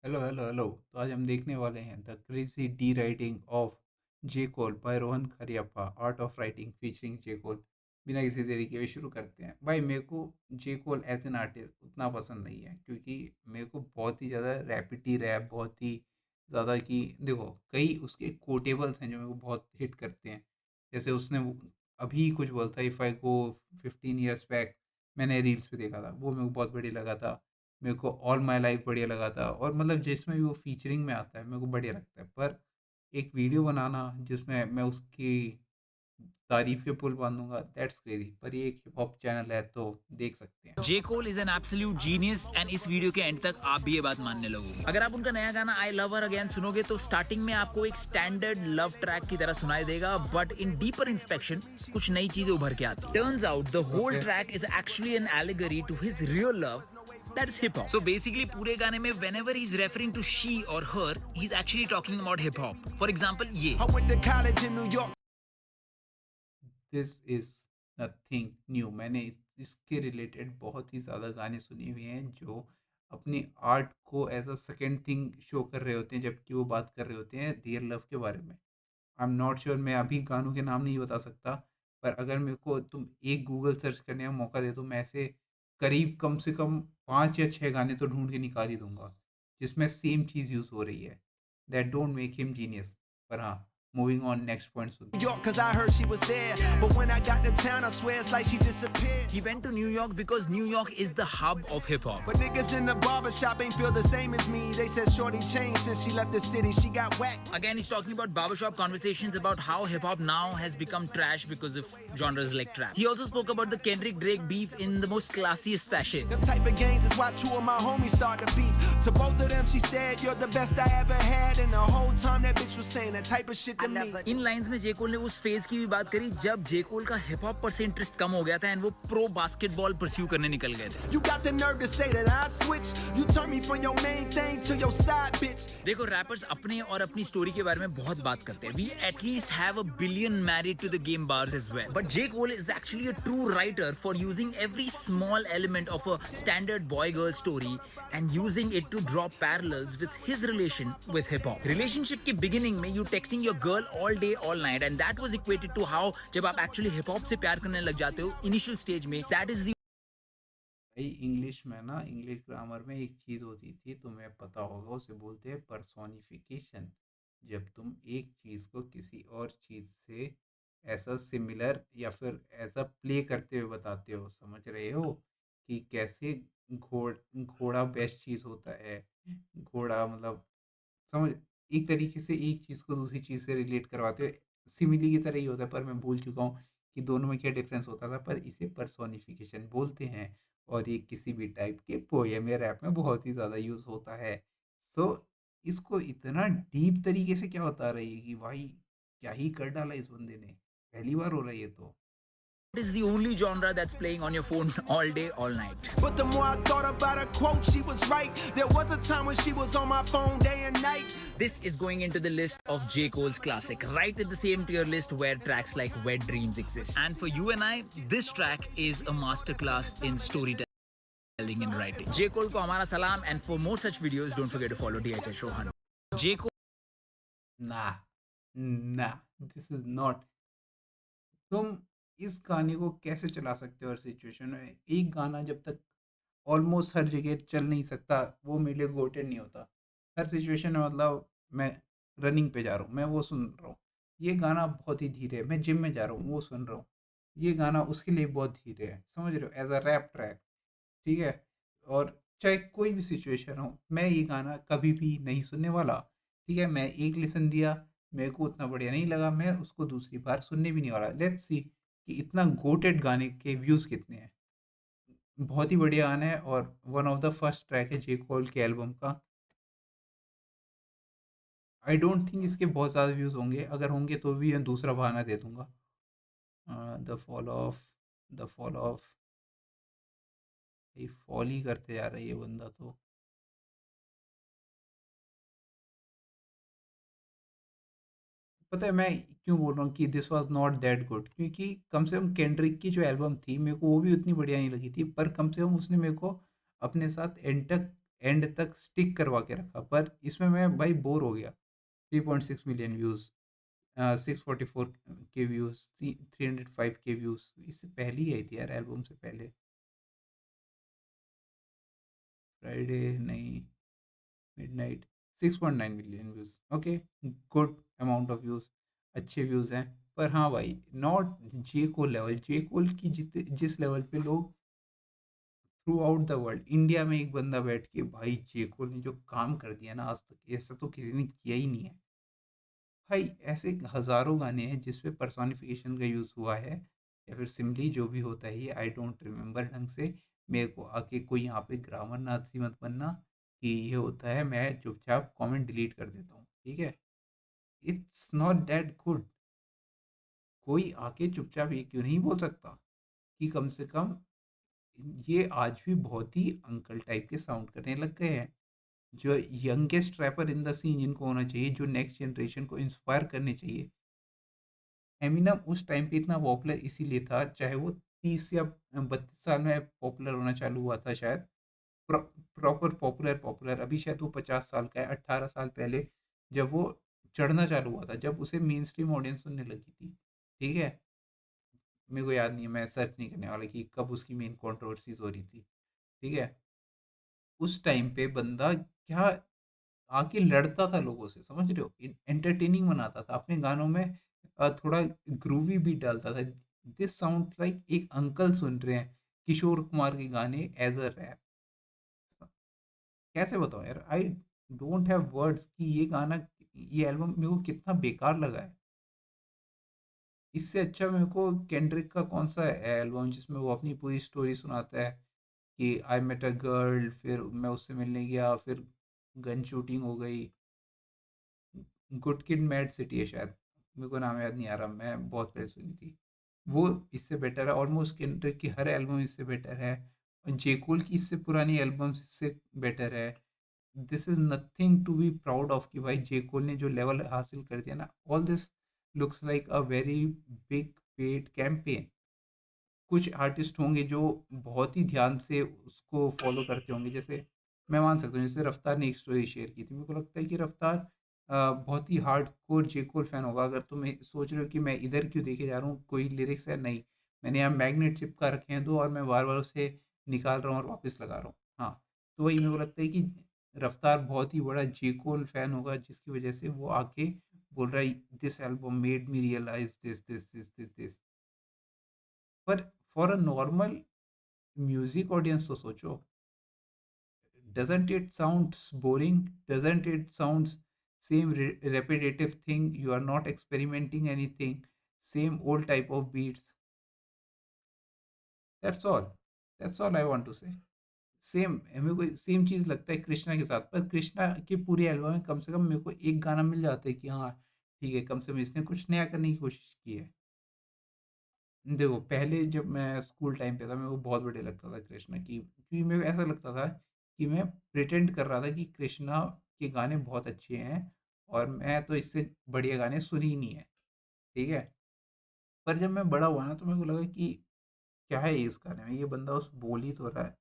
Hello hello hello. तो आज हम देखने वाले हैं the crazy D writing of J Cole by Rohan Khariyappa, art of writing featuring J Cole. बिना किसी तरीके के शुरू करते हैं। भाई मेरे को जे कोल एज एन आर्टिस्ट उतना पसंद नहीं है, क्योंकि मेरे को बहुत ही ज़्यादा रैपिडी रैप, बहुत ही ज़्यादा कि देखो कई उसके कोटेबल्स हैं जो मेरे को बहुत हिट करते हैं। जैसे उसने अभी कुछ बोलता है, if I go 15 years back, मैंने रील्स पे देखा था, वो मेरे को बहुत बढ़िया लगा था। मेरे को ऑल माय लाइफ बढ़िया लगा था, और मतलब जिसमें भी वो फीचरिंग में आता है मेरे को बढ़िया लगता है। पर एक वीडियो बनाना जिसमें मैं उसकी तारीफ के पुल बांधूंगा, दैट्स क्रेजी। पर ये एक हिप हॉप चैनल है तो देख सकते हैं। J Cole is an absolute genius and इस वीडियो के एंड तक आप भी ये बात मानने लगोगे। अगर आप उनका नया गाना आई लव हर अगेन सुनोगे तो स्टार्टिंग में आपको एक स्टैंडर्ड लव ट्रैक की तरह सुनाई देगा, बट इन डीपर इंस्पेक्शन कुछ नई चीजें उभर के आती। Turns out the whole okay. Track is actually an allegory to his real love, that is hip hop. So basically पूरे गाने में whenever he's referring to she or her, he's actually talking about hip hop. For example ये I went to college in New York. This is nothing new. मैंने इसके related बहुत ही ज़्यादा गाने सुने हुए हैं जो अपनी आर्ट को as a second thing show कर रहे होते हैं, जबकि वो बात कर रहे होते हैं रियल लव के बारे में। आई एम नॉट श्योर, मैं अभी गानों के नाम नहीं बता सकता। पर अगर मेरे को तुम एक गूगल सर्च करने का मौका दे, तो मैं ऐसे करीब कम से कम 5 या 6 गाने तो ढूंढ के निकाल ही दूंगा जिसमें सेम चीज़ यूज़ हो रही है। That don't make him genius. पर हाँ, मूविंग ऑन, नेक्स्ट पॉइंट सुनते हैं। York, cause I heard she was there. But when I got to town, I swear it's like she disappeared. He went to New York because New York is the hub of hip hop. But niggas in the barber shop ain't feel the same as me. They said shorty changed since she left the city. She got whacked. Again, he's talking about barbershop conversations about how hip hop now has become trash because of genres like trap. He also spoke about the Kendrick Drake beef in the most classiest fashion. Them type of games is why two of my homies started beef. To both of them, she said, "You're the best I ever had." And the whole time that bitch was saying that type of shit to me. In lines में जे कोल ने उस phase की भी बात करी जब जे कोल का hip hop पर से इंटरेस्ट कम हो गया था एंड वो प्रो बास्केटबॉल परस्यू करने निकल गए थे। You got the nerve to say that I switch. You turn me from your main thing to your side bitch. देखो रैपर्स अपने और अपनी स्टोरी के बारे में बहुत बात करते हैं। We at least have a billion married to the game bars as well. But J Cole is actually a true writer for using every small element of a standard boy-girl story and using it to draw parallels with his relation with hip hop. Relationship के beginning में you texting your girl all day all night and that was equated to how जब आप actually hip hop से प्यार करने लग जाते हो initial stage में, that is the भाई इंग्लिश में ना, इंग्लिश ग्रामर में एक चीज़ होती थी, तुम्हें पता होगा, उसे बोलते हैं पर्सोनिफिकेशन। जब तुम एक चीज़ को किसी और चीज़ से ऐसा सिमिलर या फिर ऐसा प्ले करते हुए बताते हो, समझ रहे हो कि कैसे घोड़ा बेस्ट चीज़ होता है। घोड़ा मतलब समझ, एक तरीके से एक चीज़ को दूसरी चीज़ से रिलेट करवाते हैं, सिमिली की तरह ही होता है। पर मैं भूल चुका हूँ कि दोनों में क्या डिफरेंस होता था, पर इसे पर्सोनिफिकेशन बोलते हैं। और ये किसी भी टाइप के पोएम या रैप में बहुत ही ज़्यादा यूज़ होता है। सो इसको इतना डीप तरीके से क्या बता रही है कि भाई क्या ही कर डाला इस बंदे ने, पहली बार हो रहा है ये तो। is the only genre that's playing on your phone all day, all night. But the more I thought about her quote, she was right. There was a time when she was on my phone day and night. This is going into the list of J. Cole's classic, right at the same tier list where tracks like Wet Dreams exist. And for you and I, this track is a masterclass in storytelling and writing. J. Cole ko hamara salam, and for more such videos, don't forget to follow DHS Rohan. J. Cole ना, ना, this is not. तुम इस गाने को कैसे चला सकते हो हर सिचुएशन में? एक गाना जब तक ऑलमोस्ट हर जगह चल नहीं सकता, वो मेरे लिए गोटेड नहीं होता। हर सिचुएशन में मतलब मैं रनिंग पे जा रहा हूँ, मैं वो सुन रहा हूँ। ये गाना बहुत ही धीरे है, मैं जिम में जा रहा हूँ, वो सुन रहा हूँ। ये गाना उसके लिए बहुत धीरे है, समझ रहे हो? एज़ अ रैप ट्रैक, ठीक है? और चाहे कोई भी सिचुएशन हो, मैं ये गाना कभी भी नहीं सुनने वाला, ठीक है? मैं एक लिसन दिया, मेरे को उतना बढ़िया नहीं लगा, मैं उसको दूसरी बार सुनने भी नहीं वाला। लेट्स सी कि इतना गोटेड गाने के व्यूज़ कितने हैं। बहुत ही बढ़िया गाना है और one of the first track है जे कॉल के एल्बम का। आई डोंट थिंक इसके बहुत ज़्यादा व्यूज़ होंगे, अगर होंगे तो भी मैं दूसरा बहाना दे दूँगा। The fall of, the fall of, ये फॉल ही करते जा रहा है ये बंदा तो। पता है मैं क्यों बोल रहा हूँ कि this was not that good? क्योंकि कम से कम केंड्रिक की जो एल्बम थी, मेरे को वो भी उतनी बढ़िया नहीं लगी थी, पर कम से कम उसने मेरे को अपने साथ एंड तक एंड तक स्टिक करवा के रखा, पर इसमें मैं भाई बोर हो गया। 3.6 मिलियन व्यूज़, 644 के व्यूज़, 305 के व्यूज़, इससे पहले ही आई थी यार, एल्बम से पहले। फ्राइडे नहीं, midnight, 6.9 million views, okay, good amount of views, अच्छे व्यूज़ हैं। पर हाँ भाई, नॉट जे कोल लेवल। जे कोल की जिस लेवल पे लोग through out the world, India में एक बंदा बैठ के भाई जे कोल ने जो काम कर दिया ना आज तक, ऐसा तो किसी ने किया ही नहीं है। भाई ऐसे हज़ारों गाने हैं जिस पे पर्सोनिफिकेशन का यूज़ हुआ है, या फिर सिम्पली जो भी होता है, ये आई डोंट रिमेंबर ढंग से। मेरे को आके कोई यहाँ पे ग्रामर नाथ सी मत बनना कि ये होता है, मैं चुपचाप कमेंट डिलीट कर देता हूँ, ठीक है? It's not that good. कोई आके चुपचाप ये क्यों नहीं बोल सकता कि कम से कम ये आज भी बहुत ही अंकल टाइप के साउंड करने लग गए हैं। जो youngest rapper in the scene जिनको होना चाहिए, जो नेक्स्ट जनरेशन को इंस्पायर करने चाहिए। एमिनेम उस टाइम पे इतना पॉपुलर इसीलिए था, चाहे वो 30 या 32 साल में पॉपुलर होना चालू हुआ था शायद। प्रॉपर पॉपुलर पॉपुलर अभी शायद वो 50 साल का है, 18 साल पहले जब वो चढ़ना चालू हुआ था, जब उसे मेन स्ट्रीम ऑडियंस सुनने लगी थी, ठीक है? मेरे को याद नहीं है, मैं सर्च नहीं करने वाला कि कब उसकी मेन कंट्रोवर्सीज हो रही थी, ठीक है? उस टाइम पे बंदा क्या आके लड़ता था लोगों से, समझ रहे हो? एंटरटेनिंग बनाता था अपने गानों में, थोड़ा ग्रूवी बीट डालता था। दिस साउंड लाइक एक अंकल सुन रहे हैं किशोर कुमार के गाने एज अ रैप। कैसे बताऊं यार, आई डोंट हैव वर्ड्स कि ये गाना, ये एल्बम मेरे को कितना बेकार लगा है। इससे अच्छा मेरे को केंड्रिक का कौन सा एल्बम जिसमें वो अपनी पूरी स्टोरी सुनाता है कि आई मेट अ गर्ल, फिर मैं उससे मिलने गया, फिर गन शूटिंग हो गई। गुड किड मैड सिटी है शायद, मेरे को नाम याद नहीं आ रहा, मैं बहुत पहले सुनी थी। वो इससे बेटर है, ऑलमोस्ट केंड्रिक की हर एल्बम इससे बेटर है, और जेकोल की इससे पुरानी एल्बम्स इससे बेटर है। This is nothing to be proud of कि भाई जेकोल ने जो लेवल हासिल कर दिया ना, all this looks like a very big paid campaign. कुछ आर्टिस्ट होंगे जो बहुत ही ध्यान से उसको फॉलो करते होंगे, जैसे मैं मान सकता हूँ, जैसे रफ्तार ने एक स्टोरी शेयर की थी, मेरे को लगता है कि रफ्तार बहुत ही हार्ड कोर जेकोल फैन होगा। अगर तुम सोच रहे हो कि मैं इधर क्यों देखे जा रहा हूँ, कोई लिरिक्स है नहीं, मैंने यहाँ मैग्नेट चिपका रखे हैं दो, और मैं बार बार उसे निकाल रहा हूँ और वापस लगा रहा हूँ। हाँ, तो वही मेरे को लगता है कि रफ्तार बहुत ही बड़ा जेकोल फैन होगा, जिसकी वजह से वो आके बोल रहा है this album made me realize this this this this this. पर for a normal music audience तो सोचो, doesn't it sounds boring? Doesn't it sounds same repetitive thing? You are not experimenting anything, same old type of beats. That's all. That's all I want to say. Same मेरे को same चीज़ लगता है कृष्णा के साथ, पर कृष्णा की पूरी एल्बम में कम से कम मेरे को एक गाना मिल जाता है कि हाँ ठीक है, कम से कम इसने कुछ नया करने की कोशिश की है। देखो, पहले जब मैं स्कूल टाइम पे था, मेरे को बहुत बढ़िया लगता था कृष्णा की, क्योंकि मेरे को ऐसा लगता था कि मैं प्रिटेंड कर रहा था कि कृष्णा के गाने बहुत अच्छे हैं, और मैं तो इससे बढ़िया गाने सुनी ही नहीं है, ठीक है? पर जब मैं बड़ा हुआ ना, तो मेरे को लगा कि क्या है इस गाने में, ये बंदा उस बोल ही तो रहा है।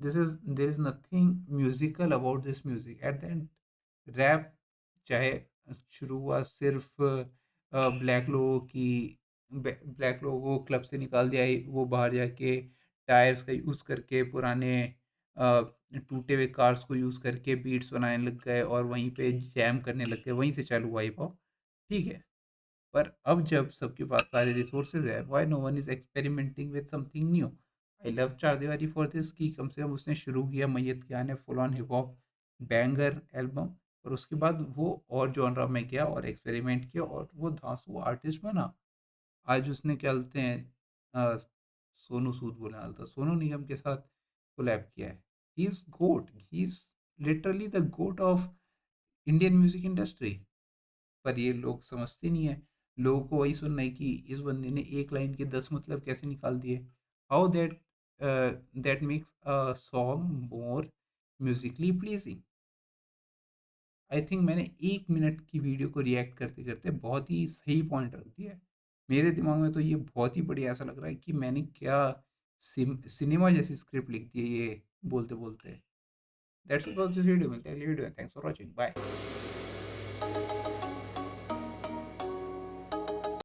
This is there is nothing musical about this music at the end. Rap चाहे शुरू हुआ सिर्फ ब्लैक लोगों की, ब्लैक लोगों को क्लब से निकाल दिया, वो बाहर जाके टायर्स का यूज़ करके, पुराने टूटे हुए कार्स को यूज़ करके बीट्स बनाने लग गए, और वहीं पे जैम करने लग गए, वहीं से चालू हुआ हिप हॉप, ठीक है? पर अब जब सबके पास सारे रिसोर्सेज है, why no one is experimenting with something new? I love Chaar Diwaari for this कि कम से कम उसने शुरू किया मैयत के आने full on hip hop banger album, और उसके बाद वो और जॉनरा में गया और एक्सपेरिमेंट किया, और वो धांसू आर्टिस्ट बना। आज उसने क्या बोलते हैं, अ, सोनू सूद बोलने वाला था, सोनू निगम के साथ कोलैब किया है। He is GOAT, he is literally the GOAT of Indian music industry. पर ये लोग समझते नहीं है। लोगों को वही सुनना है कि इस बंदे ने एक लाइन के 10 मतलब कैसे निकाल दिए। How that that makes a song more Musically pleasing. I think मैंने 1 मिनट की वीडियो को रिएक्ट करते करते बहुत ही सही पॉइंट रख दिया है। मेरे दिमाग में तो ये बहुत ही बढ़िया ऐसा लग रहा है कि मैंने क्या सिनेमा जैसी स्क्रिप्ट लिख दी है ये बोलते बोलते। That's about this video. मिलते हैं अगली वीडियो में। Thanks for watching. बाय।